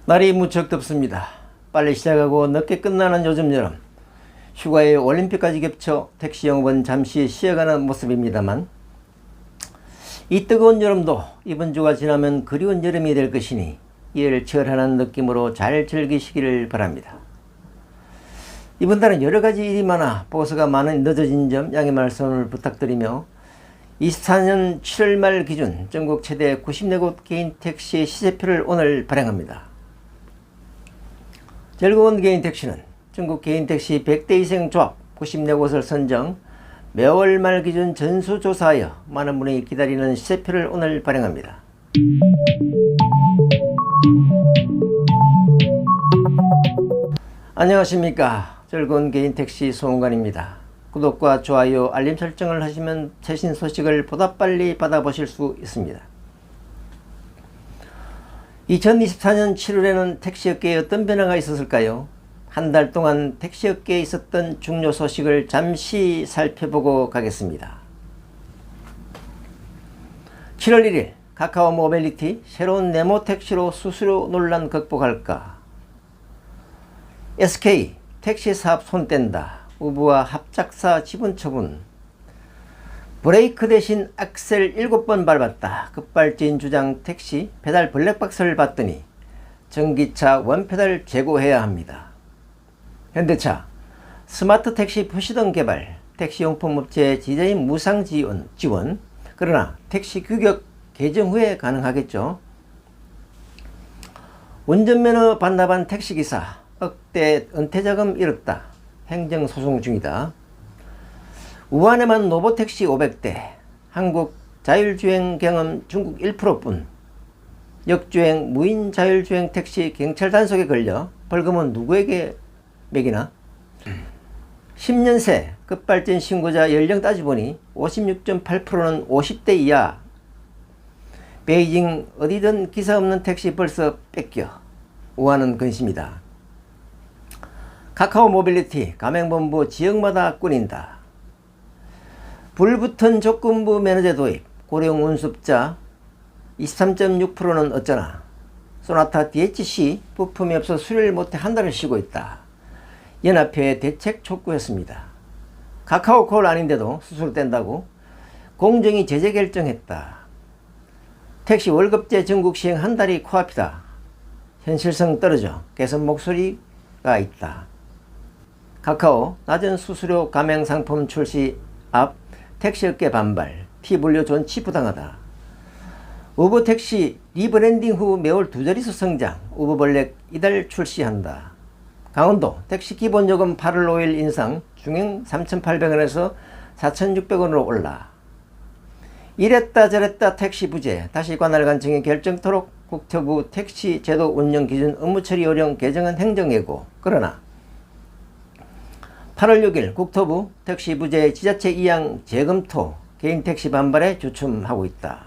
날이 무척 덥습니다. 빨리 시작하고 늦게 끝나는 요즘 여름. 휴가에 올림픽까지 겹쳐 택시 영업은 잠시 쉬어가는 모습입니다만, 이 뜨거운 여름도 이번 주가 지나면 그리운 여름이 될 것이니 이를 철하는 느낌으로 잘 즐기시기를 바랍니다. 이번 달은 여러가지 일이 많아 보고서가 많은 늦어진 점 양해 말씀을 부탁드리며, 24년 7월 말 기준 전국 최대 94곳 개인 택시 시세표를 오늘 발행합니다. 즐거운 개인 택시는 전국 개인 택시 100대 이상 조합 94곳을 선정, 매월 말 기준 전수조사하여 많은 분이 기다리는 시세표를 오늘 발행합니다. 안녕하십니까. 즐거운 개인 택시 소원관입니다. 구독과 좋아요, 알림 설정을 하시면 최신 소식을 보다 빨리 받아보실 수 있습니다. 2024년 7월에는 택시업계에 어떤 변화가 있었을까요? 한 달 동안 택시업계에 있었던 중요 소식을 잠시 살펴보고 가겠습니다. 7월 1일 카카오 모빌리티 새로운 네모 택시로 수수료 논란 극복할까? SK 택시 사업 손 뗀다. 우부와 합작사 지분 처분. 브레이크 대신 악셀 7번 밟았다. 급발진 주장 택시 페달 블랙박스를 봤더니 전기차 원페달 재고해야 합니다. 현대차 스마트 택시 표시등 개발, 택시용품 업체 디자인 무상 지원. 그러나 택시 규격 개정 후에 가능하겠죠. 운전면허 반납한 택시기사 억대 은퇴자금 잃었다. 행정소송 중이다. 우한에만 로보택시 500대, 한국 자율주행 경험 중국 1%뿐. 역주행 무인 자율주행 택시 경찰 단속에 걸려 벌금은 누구에게 매기나? 10년 새 급발진 신고자 연령 따져보니 56.8%는 50대 이하. 베이징 어디든 기사 없는 택시 벌써 뺏겨. 우한은 근심이다. 카카오 모빌리티 가맹본부 지역마다 꾸린다. 불붙은 조건부 면허제 도입, 고령 운수자 23.6%는 어쩌나. 소나타 DHC 부품이 없어 수리를 못해 한 달을 쉬고 있다. 연합회에 대책 촉구했습니다. 카카오콜 아닌데도 수수료 뗀다고? 공정위 제재 결정했다. 택시 월급제 전국 시행 한 달이 코앞이다. 현실성 떨어져 개선 목소리가 있다. 카카오 낮은 수수료 가맹 상품 출시 앞 택시업계 반발, T분류 존치 부당하다. 우버 택시 리브랜딩 후 매월 2자릿수 성장, 우버 블랙 이달 출시한다. 강원도 택시 기본요금 8월 5일 인상, 중형 3,800원에서 4,600원으로 올라. 이랬다 저랬다 택시 부재, 다시 관할 관청이 결정토록 국토부 택시 제도 운영 기준 업무 처리 요령 개정안 행정예고. 그러나 8월 6일 국토부 택시 부재 지자체 이양 재검토, 개인 택시 반발에 주춤하고 있다.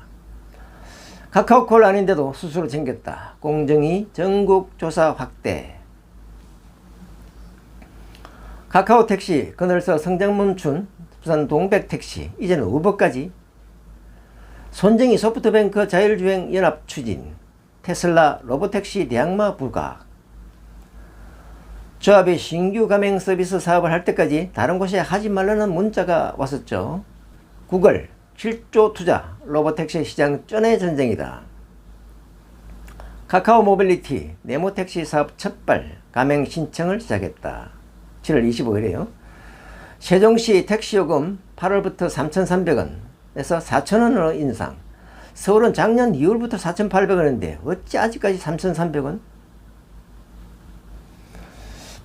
카카오콜 아닌데도 수수료 챙겼다. 공정위 전국 조사 확대. 카카오 택시 그늘서 성장 멈춘 부산 동백택시, 이제는 우버까지. 손정희 소프트뱅크 자율주행 연합 추진, 테슬라 로보택시 대항마 부각. 조합이 신규 가맹 서비스 사업을 할 때까지 다른 곳에 하지 말라는 문자가 왔었죠. 구글 7조 투자, 로보택시 시장 쩐의 전쟁이다. 카카오 모빌리티 네모택시 사업 첫발 가맹 신청을 시작했다. 7월 25일에요. 세종시 택시요금 8월부터 3,300원에서 4,000원으로 인상. 서울은 작년 2월부터 4,800원인데 어찌 아직까지 3,300원?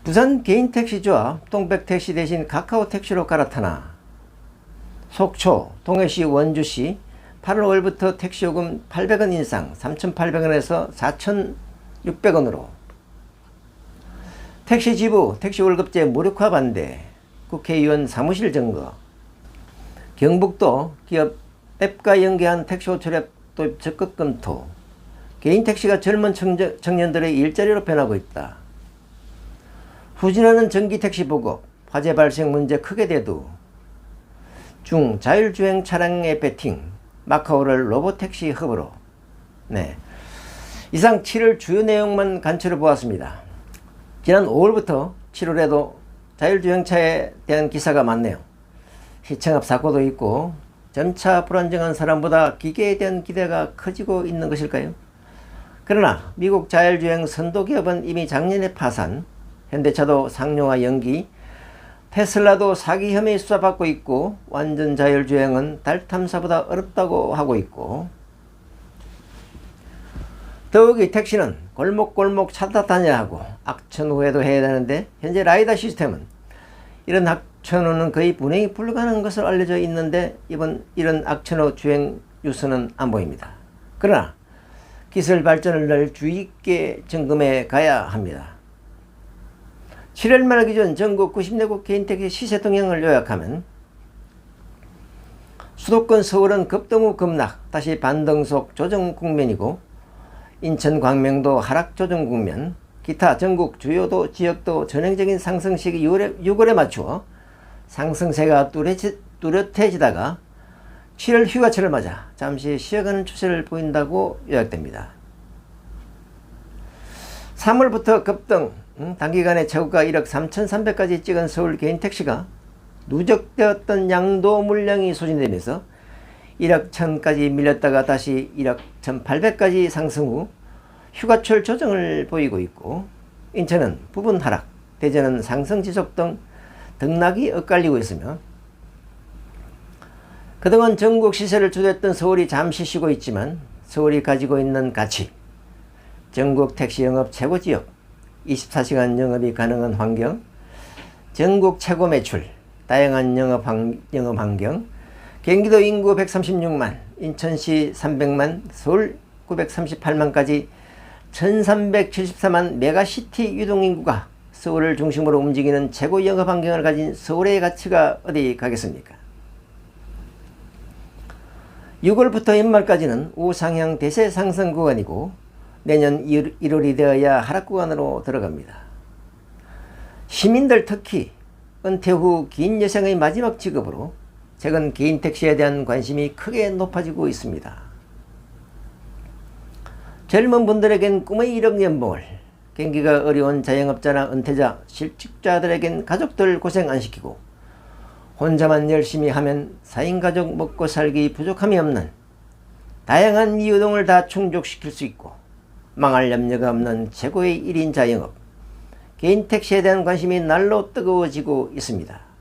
부산 개인택시조합 동백택시 대신 카카오택시로 갈아타나. 속초, 동해시, 원주시 8월 5일부터 택시요금 800원 인상, 3,800원에서 4,600원으로. 택시지부, 택시월급제 무력화 반대, 국회의원 사무실 점거. 경북도 기업 앱과 연계한 택시호출앱 도입 적극 검토. 개인택시가 젊은 청년들의 일자리로 변하고 있다. 후진하는 전기택시 보급, 화재 발생 문제 크게 대두. 중 자율주행 차량의 배팅, 마카오를 로보택시 흡으로. 네. 이상 7월 주요 내용만 간추려 보았습니다. 지난 5월부터 7월에도 자율주행차에 대한 기사가 많네요. 시청 앞 사고도 있고 점차 불안정한 사람보다 기계에 대한 기대가 커지고 있는 것일까요? 그러나 미국 자율주행 선도기업은 이미 작년에 파산, 현대차도 상용화 연기, 테슬라도 사기 혐의 수사받고 있고 완전 자율주행은 달 탐사보다 어렵다고 하고 있고, 더욱이 택시는 골목골목 찾아 다녀야 하고 악천 후에도 해야 되는데 현재 라이다 시스템은 이런 악천 후는 거의 분행이 불가능한 것으로 알려져 있는데 이런 악천 후 주행 뉴스는 안 보입니다. 그러나 기술 발전을 늘 주의 있게 점검해 가야 합니다. 7월 말 기준 전국 90여국 개인택시 시세 동향을 요약하면 수도권 서울은 급등 후 급락, 다시 반등속 조정 국면이고 인천 광명도 하락 조정 국면, 기타 전국 주요도 지역도 전형적인 상승 시기 6월에 맞추어 상승세가 뚜렷해지다가 7월 휴가철을 맞아 잠시 쉬어가는 추세를 보인다고 요약됩니다. 3월부터 급등, 단기간에 최고가 1억 3,300까지 찍은 서울 개인택시가 누적되었던 양도 물량이 소진되면서 1억 1,000까지 밀렸다가 다시 1억 1,800까지 상승 후 휴가철 조정을 보이고 있고, 인천은 부분 하락, 대전은 상승 지속 등 등락이 엇갈리고 있으며, 그동안 전국 시세를 주도했던 서울이 잠시 쉬고 있지만 서울이 가지고 있는 가치, 전국 택시 영업 최고 지역, 24시간 영업이 가능한 환경, 전국 최고 매출, 다양한 영업 환경, 경기도 인구 136만, 인천시 300만, 서울 938만까지 1374만 메가시티 유동인구가 서울을 중심으로 움직이는 최고 영업 환경을 가진 서울의 가치가 어디 가겠습니까? 6월부터 연말까지는 우상향 대세 상승 구간이고 내년 1월이 되어야 하락 구간으로 들어갑니다. 시민들 특히 은퇴 후 긴 여생의 마지막 직업으로 최근 개인 택시에 대한 관심이 크게 높아지고 있습니다. 젊은 분들에겐 꿈의 1억 연봉을, 경기가 어려운 자영업자나 은퇴자, 실직자들에겐 가족들 고생 안 시키고 혼자만 열심히 하면 4인 가족 먹고 살기 부족함이 없는 다양한 이유동을 다 충족시킬 수 있고 망할 염려가 없는 최고의 1인 자영업, 개인 택시에 대한 관심이 날로 뜨거워지고 있습니다.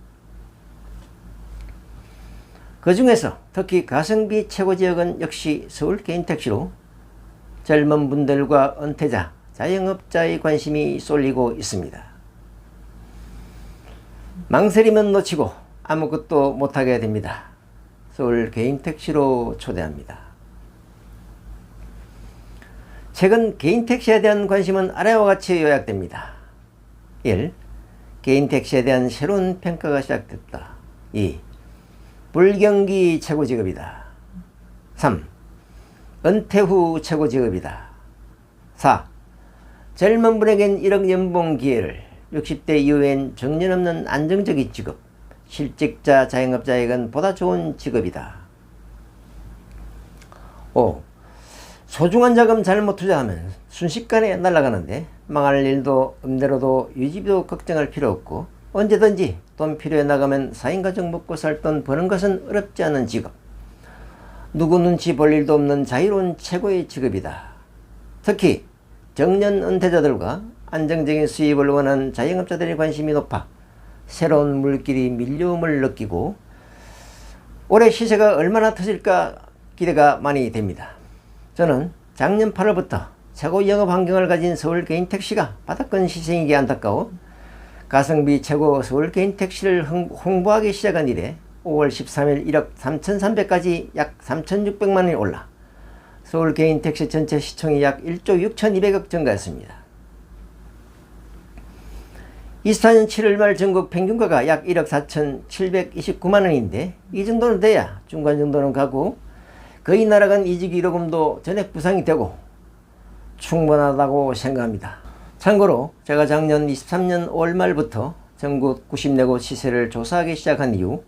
그 중에서 특히 가성비 최고 지역은 역시 서울 개인 택시로 젊은 분들과 은퇴자, 자영업자의 관심이 쏠리고 있습니다. 망설이면 놓치고 아무것도 못하게 됩니다. 서울 개인 택시로 초대합니다. 최근 개인 택시에 대한 관심은 아래와 같이 요약됩니다. 1. 개인 택시에 대한 새로운 평가가 시작됐다. 2. 불경기 최고 직업이다. 3. 은퇴 후 최고 직업이다. 4. 젊은 분에겐 1억 연봉 기회를, 60대 이후엔 정년 없는 안정적인 직업, 실직자 자영업자에겐 보다 좋은 직업이다. 5. 소중한 자금 잘못 투자하면 순식간에 날아가는데 망할 일도 음대로도 유지비도 걱정할 필요 없고 언제든지 돈 필요해 나가면 4인 가족 먹고 살 돈 버는 것은 어렵지 않은 직업, 누구 눈치 볼 일도 없는 자유로운 최고의 직업이다. 특히 정년 은퇴자들과 안정적인 수입을 원하는 자영업자들의 관심이 높아 새로운 물길이 밀려옴을 느끼고 올해 시세가 얼마나 터질까 기대가 많이 됩니다. 저는 작년 8월부터 최고 영업 환경을 가진 서울 개인 택시가 바닥권 시세이기 안타까워 가성비 최고 서울 개인 택시를 홍보하기 시작한 이래 5월 13일 1억 3,300까지 약 3,600만 원이 올라 서울 개인 택시 전체 시총이 약 1조 6,200억 증가했습니다. 24년 7월 말 전국 평균가가 약 1억 4,729만 원인데 이 정도는 돼야 중간 정도는 가고 거의 날아간 이직 1호금도 전액 부상이 되고 충분하다고 생각합니다. 참고로 제가 작년 23년 5월 말부터 전국 90여곳 시세를 조사하기 시작한 이후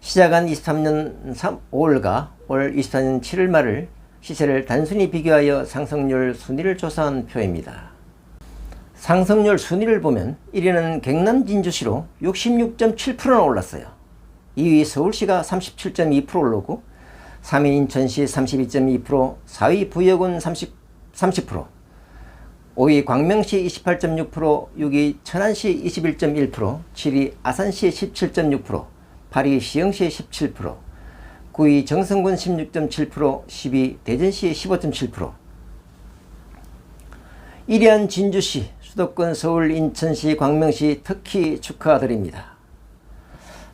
시작한 23년 5월과 올 24년 7월 말을 시세를 단순히 비교하여 상승률 순위를 조사한 표입니다. 상승률 순위를 보면 1위는 경남 진주시로 66.7%나 올랐어요. 2위 서울시가 37.2% 오르고 3위 인천시 32.2%, 4위 부여군 30%, 5위 광명시 28.6%, 6위 천안시 21.1%, 7위 아산시 17.6%, 8위 시흥시 17%, 9위 정선군 16.7%, 10위 대전시 15.7%. 1위한 진주시, 수도권 서울, 인천시, 광명시 특히 축하드립니다.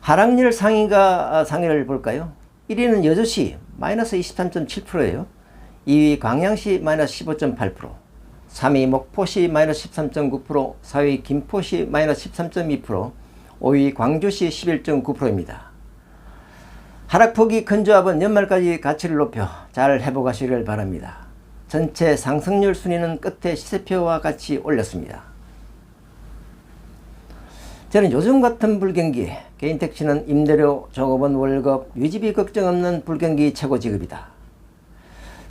하락률 상위를 볼까요? 1위는 여주시 마이너스 23.7%예요. 2위 광양시 마이너스 15.8%, 3위 목포시 마이너스 13.9%, 4위 김포시 마이너스 13.2%, 5위 광주시 11.9%입니다. 하락폭이 큰 조합은 연말까지 가치를 높여 잘 회복하시길 바랍니다. 전체 상승률 순위는 끝에 시세표와 같이 올렸습니다. 저는 요즘 같은 불경기에 개인택시는 임대료, 종업원 월급, 유지비 걱정 없는 불경기 최고 지급이다.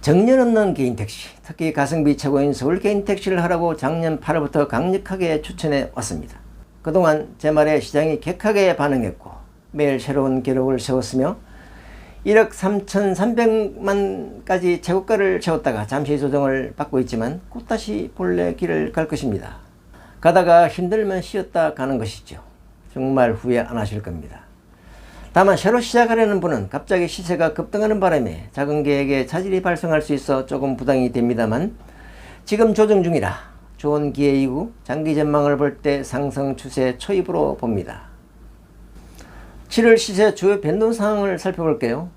정년 없는 개인택시, 특히 가성비 최고인 서울 개인택시를 하라고 작년 8월부터 강력하게 추천해 왔습니다. 그동안 제 말에 시장이 격하게 반응했고 매일 새로운 기록을 세웠으며 1억 3,300만까지 최고가를 세웠다가 잠시 조정을 받고 있지만 곧다시 본래 길을 갈 것입니다. 가다가 힘들면 쉬었다 가는 것이죠. 정말 후회 안 하실 겁니다. 다만 새로 시작하려는 분은 갑자기 시세가 급등하는 바람에 작은 계획에 차질이 발생할 수 있어 조금 부담이 됩니다만 지금 조정 중이라 좋은 기회이고 장기 전망을 볼 때 상승 추세 초입으로 봅니다. 7월 시세 주요 변동 상황을 살펴볼게요.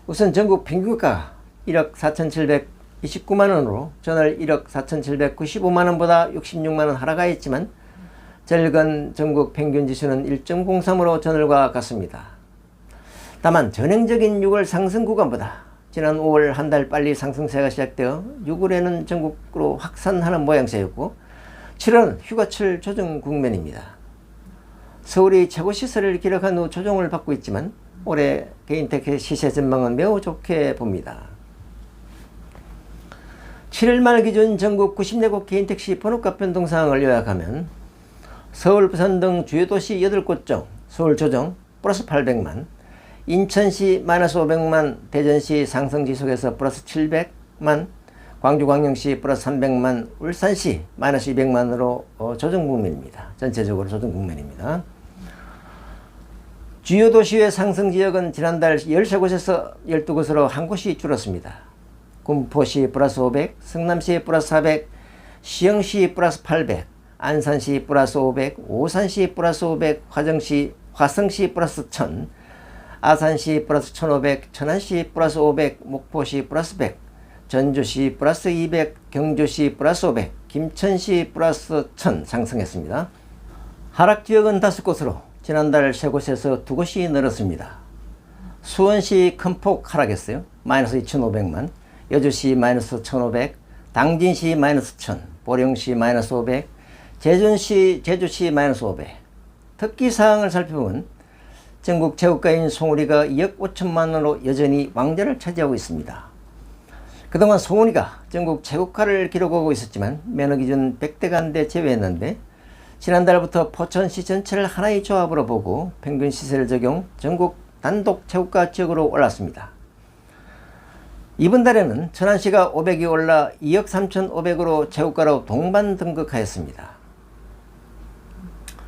우선 전국 평균가 1억 4,729만원으로 전월 1억 4,795만원보다 66만원 하락하였지만 절간 전국 평균 지수는 1.03으로 전월과 같습니다. 다만 전형적인 6월 상승 구간보다 지난 5월 한 달 빨리 상승세가 시작되어 6월에는 전국으로 확산하는 모양새였고 7월은 휴가철 조정 국면입니다. 서울이 최고 시세를 기록한 후 조정을 받고 있지만 올해 개인택시 시세 전망은 매우 좋게 봅니다. 7월 말 기준 전국 94곳 개인택시 번호값 변동 사항을 요약하면 서울, 부산 등 주요 도시 8곳 중 서울 조정 플러스 800만, 인천시 마이너스 500만, 대전시 상승 지속에서 플러스 700만, 광주, 광명시 플러스 300만, 울산시 마이너스 200만으로 조정 국면입니다. 전체적으로 조정 국면입니다. 주요 도시의 상승 지역은 지난달 13곳에서 12곳으로 한 곳이 줄었습니다. 군포시 플러스 500, 성남시 플러스 400, 시흥시 플러스 800, 안산시 플러스 500, 오산시 플러스 500, 화성시 플러스 1000, 아산시 플러스 1500, 천안시 플러스 500, 목포시 플러스 100, 전주시 플러스 200, 경주시 플러스 500, 김천시 플러스 1000 상승했습니다. 하락지역은 5곳으로 지난달 3곳에서 2곳이 늘었습니다. 수원시 큰 폭 하락했어요. 마이너스 2,500만, 여주시 마이너스 1,500, 당진시 마이너스 1,000, 보령시 마이너스 500, 제주시 마이너스 500. 특기사항을 살펴보면 전국 최고가인 송우리가 2억 5천만원으로 여전히 왕좌를 차지하고 있습니다. 그동안 송우리가 전국 최고가를 기록하고 있었지만 매너기준 100대간대 제외했는데 지난달부터 포천시 전체를 하나의 조합으로 보고 평균 시세를 적용 전국 단독 최고가 지역으로 올랐습니다. 이번 달에는 천안시가 500이 올라 2억 3,500으로 최고가로 동반 등극하였습니다.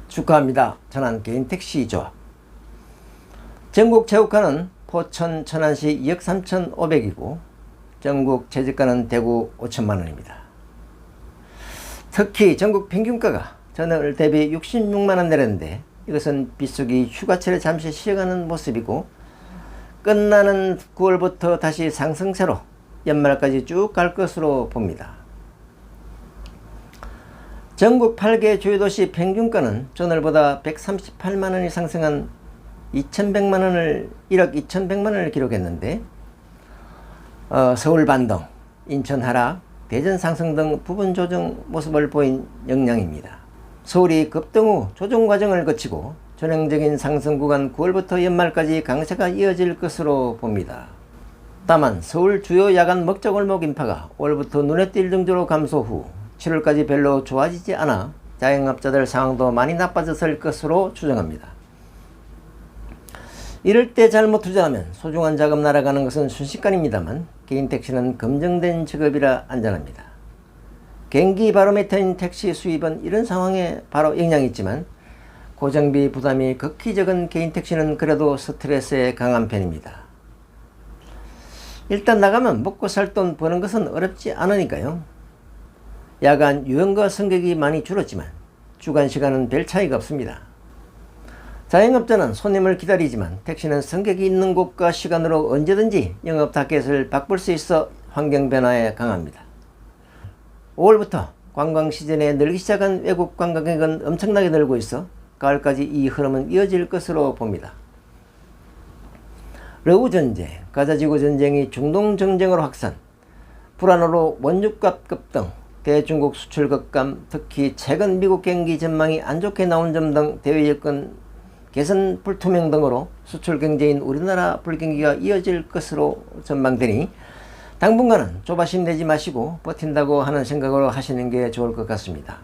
축하합니다. 천안 개인택시 조합. 전국 최고가는 포천 천안시 2억 3,500이고 전국 최저가는 대구 5천만원입니다. 특히 전국 평균가가 전월 대비 66만원 내렸는데 이것은 비수기 휴가철에 잠시 쉬어가는 모습이고 끝나는 9월부터 다시 상승세로 연말까지 쭉 갈 것으로 봅니다. 전국 8개 주요 도시 평균가는 전월보다 138만원이 상승한 1억 2,100만원을 기록했는데 서울 반등, 인천 하락, 대전 상승 등 부분 조정 모습을 보인 영향입니다. 서울이 급등 후 조정 과정을 거치고 전형적인 상승 구간 9월부터 연말까지 강세가 이어질 것으로 봅니다. 다만 서울 주요 야간 먹자골목 인파가 올부터 눈에 띌 정도로 감소 후 7월까지 별로 좋아지지 않아 자영업자들 상황도 많이 나빠졌을 것으로 추정합니다. 이럴 때 잘못 투자하면 소중한 자금 날아가는 것은 순식간입니다만 개인 택시는 검증된 직업이라 안전합니다. 경기 바로미터인 택시 수입은 이런 상황에 바로 영향이 있지만 고정비 부담이 극히 적은 개인 택시는 그래도 스트레스에 강한 편입니다. 일단 나가면 먹고 살 돈 버는 것은 어렵지 않으니까요. 야간 유흥과 승객이 많이 줄었지만 주간 시간은 별 차이가 없습니다. 자영업자는 손님을 기다리지만 택시는 승객이 있는 곳과 시간으로 언제든지 영업 타겟을 바꿀 수 있어 환경 변화에 강합니다. 5월부터 관광 시즌에 늘기 시작한 외국 관광객은 엄청나게 늘고 있어 가을까지 이 흐름은 이어질 것으로 봅니다. 러우 전쟁, 가자지구 전쟁이 중동 정쟁으로 확산, 불안으로 원유값 급등, 대중국 수출 급감, 특히 최근 미국 경기 전망이 안 좋게 나온 점 등 대외 여건 개선 불투명 등으로 수출 경제인 우리나라 불경기가 이어질 것으로 전망되니 당분간은 조바심 내지 마시고 버틴다고 하는 생각으로 하시는 게 좋을 것 같습니다.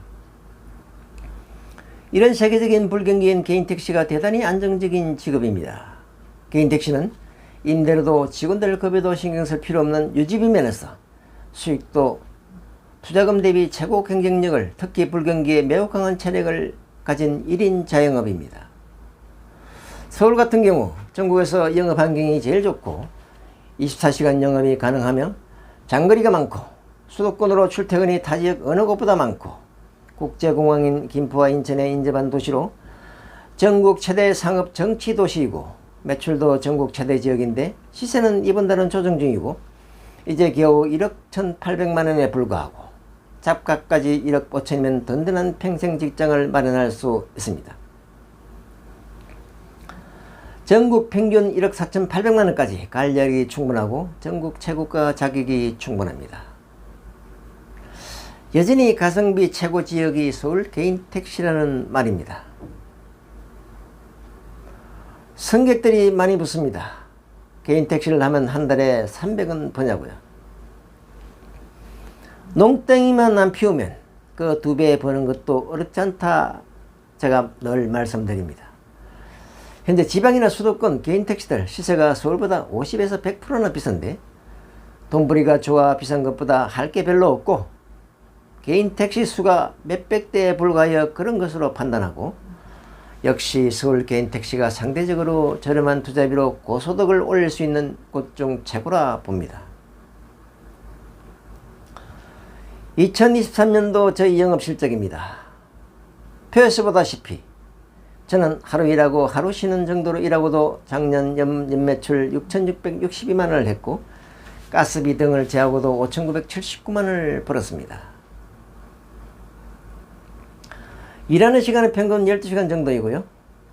이런 세계적인 불경기엔 개인택시가 대단히 안정적인 직업입니다. 개인택시는 임대료도 직원들 급여도 신경 쓸 필요 없는 유지비 면에서 수익도 투자금 대비 최고 경쟁력을, 특히 불경기에 매우 강한 체력을 가진 1인 자영업입니다. 서울 같은 경우 전국에서 영업 환경이 제일 좋고 24시간 영업이 가능하며 장거리가 많고 수도권으로 출퇴근이 타 지역 어느 곳보다 많고 국제공항인 김포와 인천에 인접한 도시로 전국 최대 상업 정치 도시이고 매출도 전국 최대 지역인데 시세는 이번 달은 조정 중이고 이제 겨우 1억 1,800만원에 불과하고 잡가까지 1억 5천이면 든든한 평생 직장을 마련할 수 있습니다. 전국 평균 1억 4,800만원까지 관리하기 충분하고 전국 최고가 자격이 충분합니다. 여전히 가성비 최고 지역이 서울 개인택시라는 말입니다. 승객들이 많이 붙습니다. 개인택시를 하면 한 달에 300원 버냐고요. 농땡이만 안 피우면 그 2배 버는 것도 어렵지 않다 제가 늘 말씀드립니다. 현재 지방이나 수도권 개인택시들 시세가 서울보다 50에서 100%나 비싼데 돈벌이가 좋아 비싼 것보다 할 게 별로 없고 개인택시 수가 몇백 대에 불과하여 그런 것으로 판단하고 역시 서울 개인택시가 상대적으로 저렴한 투자비로 고소득을 올릴 수 있는 곳 중 최고라 봅니다. 2023년도 저희 영업실적입니다. 표에서 보다시피 저는 하루 일하고 하루 쉬는 정도로 일하고도 작년 연매출 6,662만원을 했고 가스비 등을 제하고도 5,979만원을 벌었습니다. 일하는 시간은 평균 12시간 정도이고요.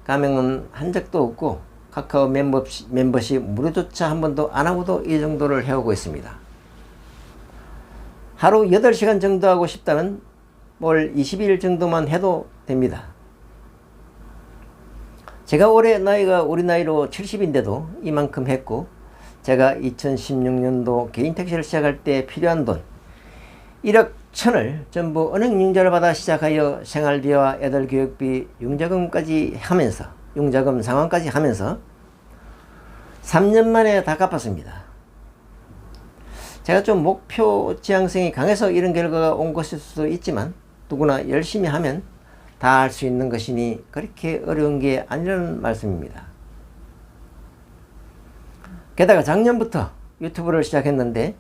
가맹은 한 적도 없고 카카오 멤버십 무료조차 한 번도 안 하고도 이 정도를 해오고 있습니다. 하루 8시간 정도 하고 싶다면 월 20일 정도만 해도 됩니다. 제가 올해 나이가 우리 나이로 70인데도 이만큼 했고 제가 2016년도 개인택시를 시작할 때 필요한 돈 1억 1천을 전부 은행융자를 받아 시작하여 생활비와 애들 교육비, 융자금까지 하면서 융자금 상환까지 하면서 3년 만에 다 갚았습니다. 제가 좀 목표 지향성이 강해서 이런 결과가 온 것일 수도 있지만 누구나 열심히 하면 다 할 수 있는 것이니 그렇게 어려운 게 아니라는 말씀입니다. 게다가 작년부터 유튜브를 시작했는데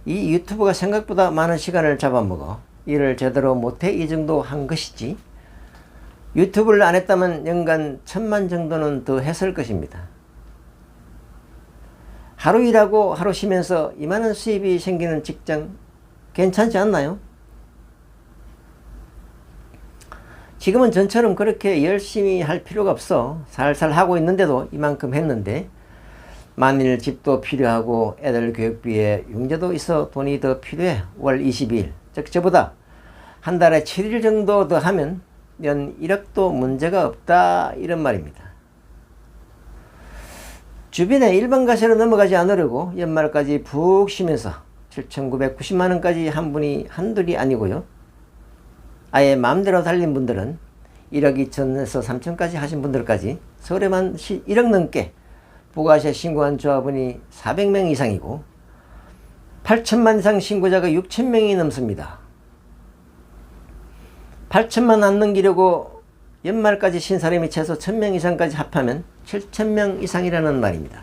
이 유튜브가 생각보다 많은 시간을 잡아먹어 일을 제대로 못해 이 정도 한 것이지 유튜브를 안 했다면 연간 1,000만 정도는 더 했을 것입니다. 하루 일하고 하루 쉬면서 이만한 수입이 생기는 직장 괜찮지 않나요? 지금은 전처럼 그렇게 열심히 할 필요가 없어. 살살 하고 있는데도 이만큼 했는데 만일 집도 필요하고 애들 교육비에 융자도 있어 돈이 더 필요해. 월 22일 즉 저보다 한 달에 7일 정도 더 하면 연 1억도 문제가 없다 이런 말입니다. 주변에 일반 가세로 넘어가지 않으려고 연말까지 푹 쉬면서 7,990만원까지 한 분이 한둘이 아니고요. 아예 마음대로 달린 분들은 1억 2천에서 3천까지 하신 분들까지 서울에만 1억 넘게 부가세 신고한 조합원이 400명 이상이고 8천만 이상 신고자가 6천명이 넘습니다. 8천만 안 넘기려고 연말까지 신 사람이 최소 1,000명 이상까지 합하면 7,000명 이상이라는 말입니다.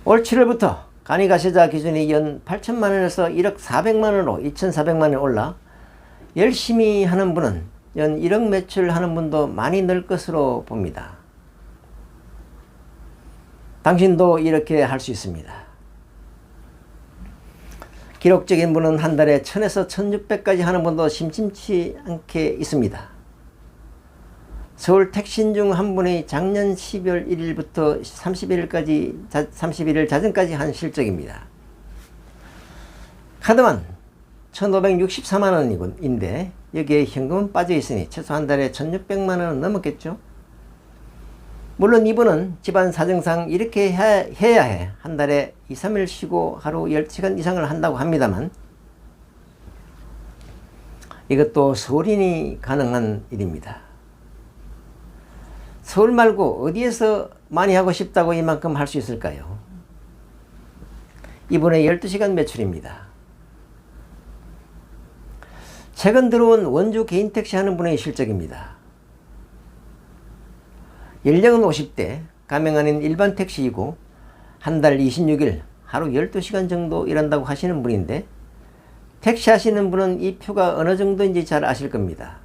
올 7월부터 간이가세자 기준이 연 8천만원에서 1억 4백만원으로 2,400만원에 올라 열심히 하는 분은 연 1억 매출하는 분도 많이 늘 것으로 봅니다. 당신도 이렇게 할 수 있습니다. 기록적인 분은 한 달에 1,000에서 1,600까지 하는 분도 심심치 않게 있습니다. 서울 택신 중 한 분이 작년 12월 1일부터 31일 자정까지 한 실적입니다. 카드만 1,564만원인데 여기에 현금은 빠져 있으니 최소 한 달에 1,600만원은 넘었겠죠. 물론 이분은 집안 사정상 이렇게 해야 해 한 달에 2, 3일 쉬고 하루 10시간 이상을 한다고 합니다만 이것도 서울인이 가능한 일입니다. 서울 말고 어디에서 많이 하고 싶다고 이만큼 할 수 있을까요? 이분의 12시간 매출입니다. 최근 들어온 원주 개인 택시 하는 분의 실적입니다. 연령은 50대, 가명 아닌 일반 택시이고 한 달 26일 하루 12시간 정도 일한다고 하시는 분인데 택시 하시는 분은 이 표가 어느 정도인지 잘 아실 겁니다.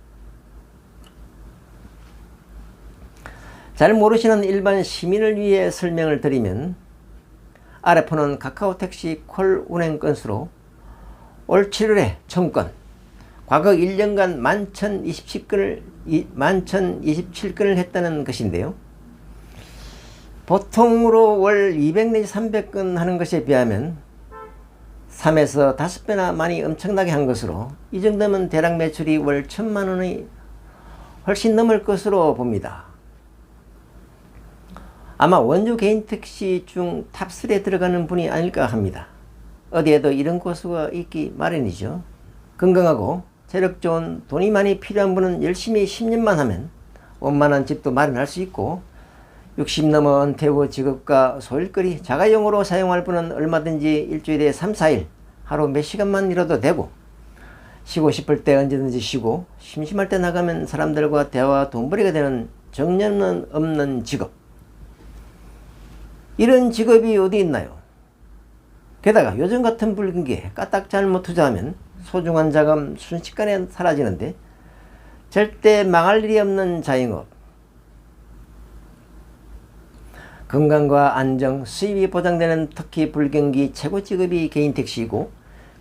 잘 모르시는 일반 시민을 위해 설명을 드리면 아래 표는 카카오 택시 콜 운행 건수로 올 7월에 1000건, 과거 1년간 11,027건을 했다는 것인데요. 보통으로 월 200 내지 300건 하는 것에 비하면 3에서 5배나 많이 엄청나게 한 것으로 이 정도면 대략 매출이 월 1,000만원이 훨씬 넘을 것으로 봅니다. 아마 원주 개인 택시 중 탑3에 들어가는 분이 아닐까 합니다. 어디에도 이런 고수가 있기 마련이죠. 건강하고 체력 좋은 돈이 많이 필요한 분은 열심히 10년만 하면 원만한 집도 마련할 수 있고 60 넘어 은퇴 후 직업과 소일거리 자가용으로 사용할 분은 얼마든지 일주일에 3, 4일 하루 몇 시간만 일해도 되고 쉬고 싶을 때 언제든지 쉬고 심심할 때 나가면 사람들과 대화와 돈벌이가 되는 정년 없는 직업. 이런 직업이 어디 있나요? 게다가 요즘 같은 불경기에 까딱 잘못 투자하면 소중한 자금 순식간에 사라지는데 절대 망할 일이 없는 자영업. 건강과 안정, 수입이 보장되는 특히 불경기 최고 직업이 개인 택시이고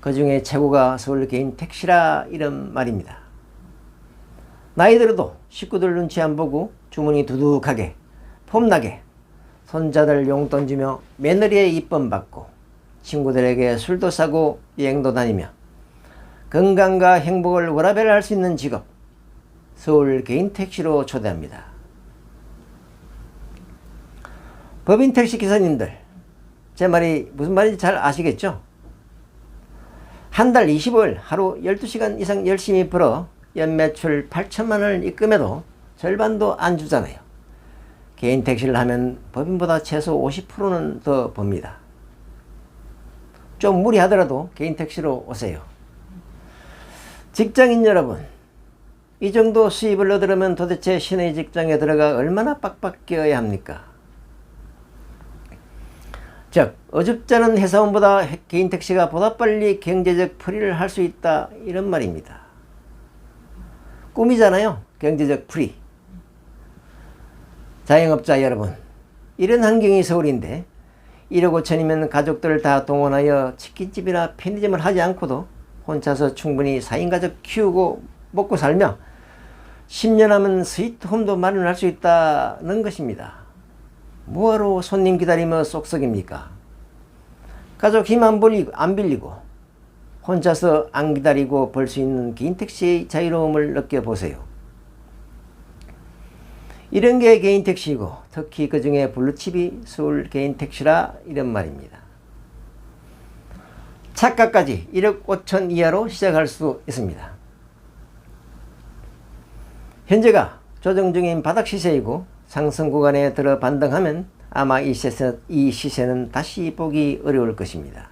그 중에 최고가 서울 개인 택시라 이런 말입니다. 나이 들어도 식구들 눈치 안 보고 주머니 두둑하게 폼나게 손자들 용돈 주며 며느리의 이쁨 받고 친구들에게 술도 사고 여행도 다니며 건강과 행복을 워라밸 할 수 있는 직업 서울 개인 택시로 초대합니다. 법인 택시 기사님들 제 말이 무슨 말인지 잘 아시겠죠? 한 달 25일 하루 12시간 이상 열심히 벌어 연매출 8천만원을 입금해도 절반도 안 주잖아요. 개인 택시를 하면 법인보다 최소 50%는 더 법니다. 좀 무리하더라도 개인 택시로 오세요. 직장인 여러분, 이 정도 수입을 얻으려면 도대체 신의 직장에 들어가 얼마나 빡빡 끼어야 합니까? 즉, 어줍잖은 회사원보다 개인 택시가 보다 빨리 경제적 풀이를 할 수 있다 이런 말입니다. 꿈이잖아요. 경제적 풀이. 자영업자 여러분, 이런 환경이 서울인데 1억 5천이면 가족들을 다 동원하여 치킨집이나 편의점을 하지 않고도 혼자서 충분히 4인 가족 키우고 먹고 살며 10년 하면 스위트홈도 마련할 수 있다는 것입니다. 뭐하러 손님 기다리며 쏙쏙입니까? 가족 힘 안 빌리고 혼자서 안 기다리고 벌 수 있는 개인 택시의 자유로움을 느껴보세요. 이런 게 개인 택시이고 특히 그 중에 블루칩이 서울 개인 택시라 이런 말입니다. 차가까지 1억 5천 이하로 시작할 수 있습니다. 현재가 조정 중인 바닥 시세이고 상승 구간에 들어 반등하면 아마 이 시세는 다시 보기 어려울 것입니다.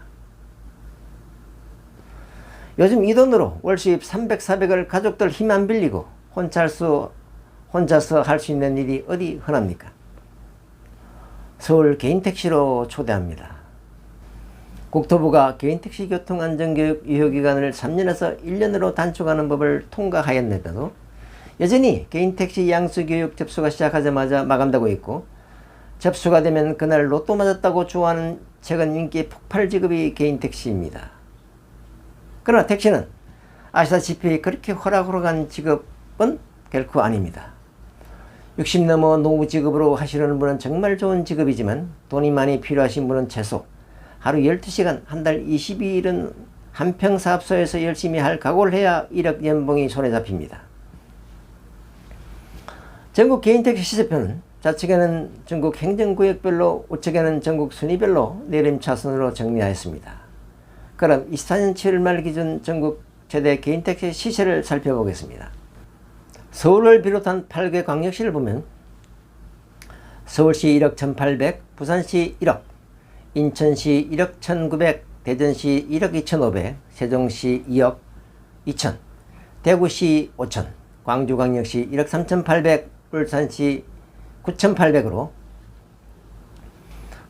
요즘 이 돈으로 월 수입 300, 400을 가족들 힘 안 빌리고 혼자서 할 수 있는 일이 어디 흔합니까? 서울 개인택시로 초대합니다. 국토부가 개인택시 교통안전교육 유효기간을 3년에서 1년으로 단축하는 법을 통과하였는데도 여전히 개인택시 양수교육 접수가 시작하자마자 마감되고 있고, 접수가 되면 그날 로또 맞았다고 좋아하는 최근 인기 폭발 직업이 개인택시입니다. 그러나 택시는 아시다시피 그렇게 호락호락한 직업은 결코 아닙니다. 60 넘어 노후 직업으로 하시려는 분은 정말 좋은 직업이지만 돈이 많이 필요하신 분은 최소 하루 12시간 한 달 22일은 한평 사업소에서 열심히 할 각오를 해야 1억 연봉이 손에 잡힙니다. 전국 개인택시 시세표는 좌측에는 전국 행정구역별로 우측에는 전국 순위별로 내림차순으로 정리하였습니다. 그럼 24년 7월 말 기준 전국 최대 개인택시 시세를 살펴보겠습니다. 서울을 비롯한 8개 광역시를 보면 서울시 1억 1,800, 부산시 1억, 인천시 1억 1,900, 대전시 1억 2,500, 세종시 2억 2천, 대구시 5천, 광주광역시 1억 3,800, 울산시 9,800으로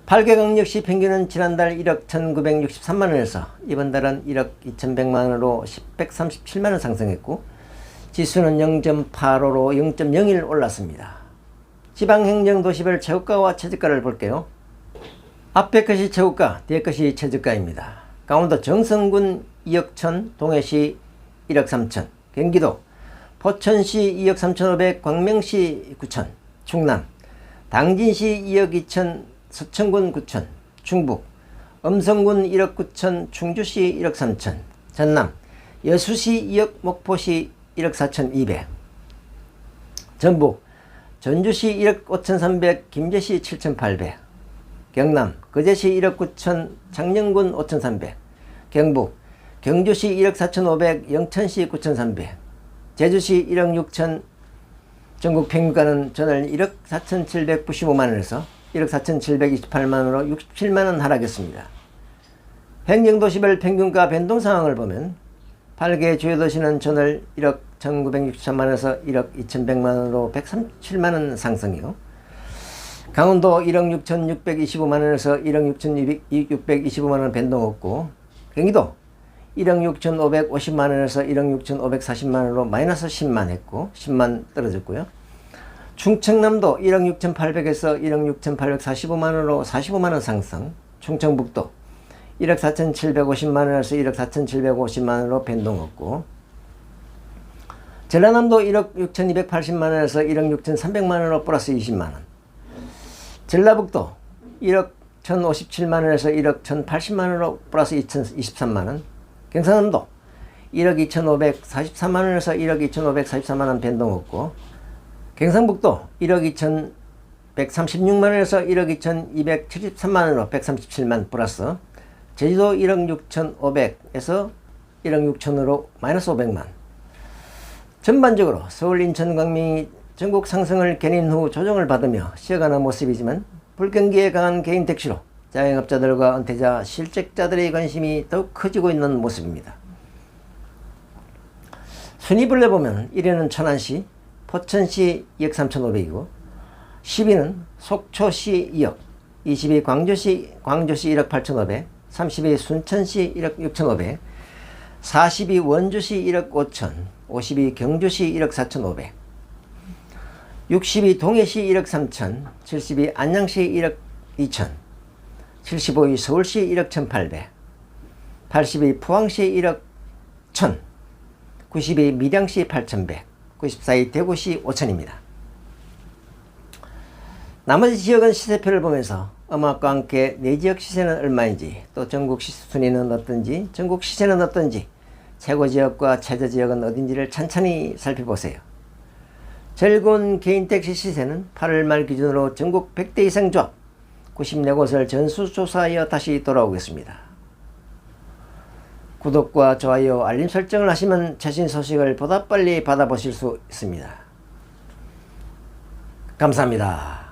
8개 광역시 평균은 지난달 1억 1,963만원에서 이번 달은 1억 2,100만원으로 137만원 상승했고, 지수는 0.85로 0.01 올랐습니다. 지방행정도시별 최고가와 최저가를 볼게요. 앞에 것이 최고가, 뒤에 것이 최저가입니다. 강원도 정선군 2억 1천, 동해시 1억 3천, 경기도 포천시 2억 3,500, 광명시 9천, 충남 당진시 2억 2천, 서천군 9천, 충북 음성군 1억 9천, 충주시 1억 3천, 전남 여수시 2억, 목포시 1억 4,200, 전북 전주시 1억 5,300, 김제시 7,800, 경남 거제시 1억 9천, 창녕군 5,300, 경북 경주시 1억 4,500, 영천시 9,300, 제주시 1억 6천, 전국 평균가는 전월 1억 4,795만원에서 1억 4,728만원으로 67만원 하락했습니다. 행정도시별 평균가 변동 상황을 보면 8개 주요 도시는 전월 1억 1,963만원에서 1억 2,100만원으로 137만원 상승이요. 강원도 1억 6,625만원에서 1억 6,625만원 변동 없고, 경기도 1억 6,550만원에서 1억 6,540만원으로 마이너스 10만 했고 10만 떨어졌고요. 충청남도 1억 6,800에서 1억 6,845만원으로 45만원 상승, 충청북도 1억 4,750만원에서 1억 4,750만원으로 변동 없고, 전라남도 1억 6,280만원에서 1억 6,300만원으로 플러스 20만원, 전라북도 1억 1,057만원에서 1억 1,080만원으로 플러스 2,023만원, 경상남도 1억 2,543만원에서 1억 2,544만원 변동 없고, 경상북도 1억 2,136만원에서 1억 2,273만원으로 137만 플러스, 제주도 1억 6,500에서 1억 6천으로 마이너스 500만. 전반적으로 서울, 인천, 광명이 전국 상승을 견인 후 조정을 받으며 쉬어가는 모습이지만, 불경기에 강한 개인택시로 자영업자들과 은퇴자, 실직자들의 관심이 더욱 커지고 있는 모습입니다. 순위별로 보면 1위는 천안시, 포천시 2억 3,500이고, 10위는 속초시 2억, 20위 광주시 1억 8,500, 30위 순천시 1억 6,500, 40위 원주시 1억 5천, 50위 경주시 1억 4,500, 60위 동해시 1억 3천, 70위 안양시 1억 2천, 75위 서울시 1억 1,800, 80위 포항시 1억 1천, 90위 밀양시 8,100, 94위 대구시 5천입니다. 나머지 지역은 시세표를 보면서 음악과 함께 내 지역 시세는 얼마인지, 또 전국 순위는 어떤지, 전국 시세는 어떤지, 최고 지역과 최저 지역은 어딘지를 찬찬히 살펴보세요. 즐거운 개인 택시 시세는 8월 말 기준으로 전국 100대 이상 조합 94곳을 전수조사하여 다시 돌아오겠습니다. 구독과 좋아요, 알림 설정을 하시면 최신 소식을 보다 빨리 받아보실 수 있습니다. 감사합니다.